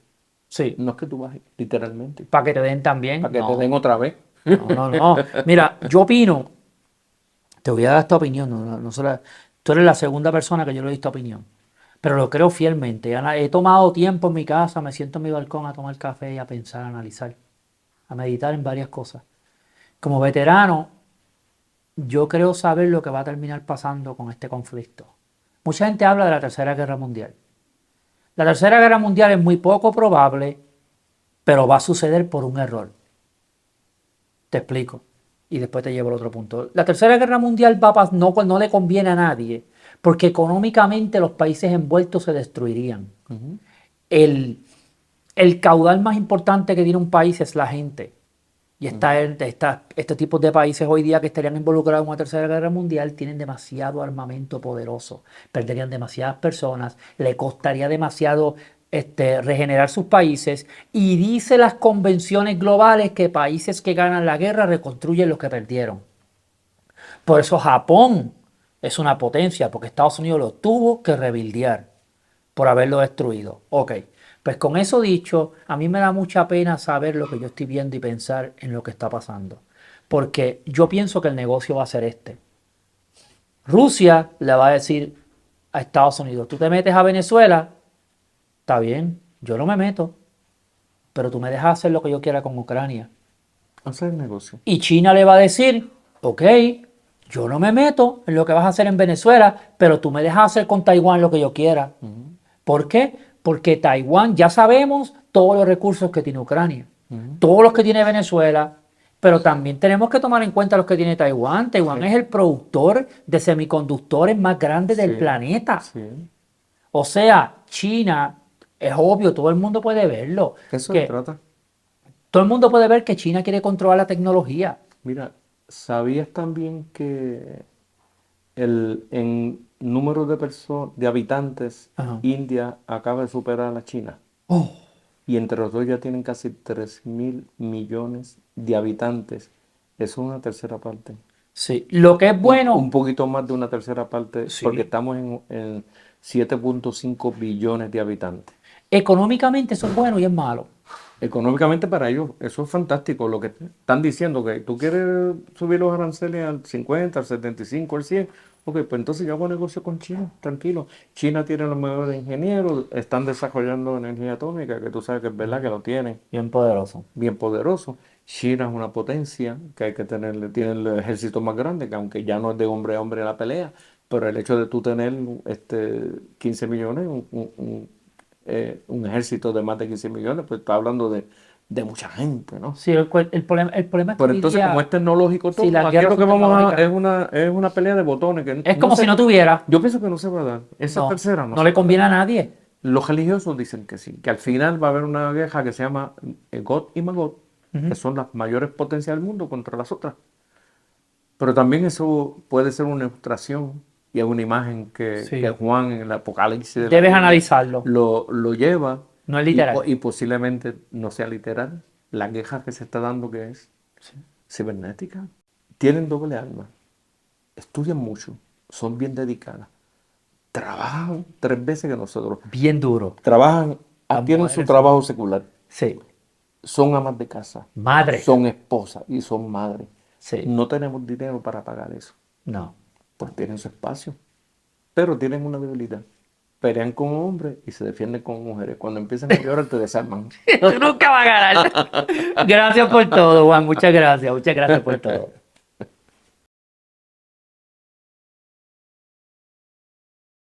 sí. No es que tú vas literalmente, Para que te den también, para que te den no. otra vez. No. Mira, yo opino, te voy a dar esta opinión, tú eres la segunda persona que yo le doy esta opinión, pero lo creo fielmente. He tomado tiempo en mi casa, me siento en mi balcón a tomar café y a pensar, a analizar, a meditar en varias cosas. Como veterano, yo creo saber lo que va a terminar pasando con este conflicto. Mucha gente habla de la Tercera Guerra Mundial. La Tercera Guerra Mundial es muy poco probable, pero va a suceder por un error. Te explico. Y después te llevo al otro punto. La Tercera Guerra Mundial no le conviene a nadie, porque económicamente los países envueltos se destruirían. El, el caudal más importante que tiene un país es la gente. Y estos tipos de países hoy día que estarían involucrados en una tercera guerra mundial tienen demasiado armamento poderoso, perderían demasiadas personas, le costaría demasiado regenerar sus países y dice las convenciones globales que países que ganan la guerra reconstruyen los que perdieron. Por eso Japón es una potencia, porque Estados Unidos lo tuvo que rebuildear por haberlo destruido. Ok, pues con eso dicho, a mí me da mucha pena saber lo que yo estoy viendo y pensar en lo que está pasando. Porque yo pienso que el negocio va a ser este. Rusia le va a decir a Estados Unidos, tú te metes a Venezuela, está bien, yo no me meto, pero tú me dejas hacer lo que yo quiera con Ucrania. Hacer negocio. Y China le va a decir, ok, yo no me meto en lo que vas a hacer en Venezuela, pero tú me dejas hacer con Taiwán lo que yo quiera. ¿Por qué? Porque Taiwán ya sabemos todos los recursos que tiene Ucrania, todos los que tiene Venezuela, pero también tenemos que tomar en cuenta los que tiene Taiwán. Taiwán es el productor de semiconductores más grande del planeta. O sea, China, es obvio, todo el mundo puede verlo. Eso se trata. Todo el mundo puede ver que China quiere controlar la tecnología. Mira, ¿sabías también que en número de habitantes, Ajá. India acaba de superar a la China? Oh, Y entre los dos ya tienen casi 3.000 millones de habitantes. Eso es una tercera parte. sí, lo que es Un bueno, poquito más de una tercera parte, sí. porque estamos en 7.5 billones de habitantes. Económicamente eso es bueno y es malo. Económicamente para ellos eso es fantástico. Lo que están diciendo que tú quieres subir los aranceles al 50, al 75, al 100. Ok, pues entonces yo hago negocio con China, tranquilo. China tiene los mejores ingenieros, están desarrollando energía atómica, que tú sabes que es verdad que lo tienen, Bien poderoso. bien poderoso. China es una potencia que hay que tenerle, tiene el ejército más grande, que aunque ya no es de hombre a hombre la pelea, pero el hecho de tú tener 15 millones, un ejército de más de 15 millones, pues está hablando de mucha gente, ¿no? Sí, el problema es que Pero hoy entonces, día, como es tecnológico todo, si las aquí guerras lo que son vamos a tecnológicas, es una pelea de botones que es como si no tuviera. yo pienso que no se va a dar. Esa No, tercera no no se le va a dar. conviene a nadie. Los religiosos dicen que sí, que al final va a haber una guerra que se llama Gog y Magog, que son las mayores potencias del mundo contra las otras. Pero también eso puede ser una ilustración y es una imagen Sí. que Juan en el Apocalipsis de la Debes Biblia analizarlo. lo lleva No es literal. y posiblemente no sea literal. La guerra que se está dando que es cibernética. Tienen doble alma, estudian mucho, son bien dedicadas, trabajan 3 veces que nosotros. Bien duro. Trabajan, Las tienen su mujeres trabajo secular, Sí. son amas de casa, Madre. son esposas y son madres. Sí. No tenemos dinero para pagar eso, No. pues tienen su espacio, pero tienen una debilidad. Pelean con hombres y se defienden con mujeres. Cuando empiezan a llorar te desarman. Tú nunca vas a ganar. Gracias por todo, Juan. Muchas gracias por todo.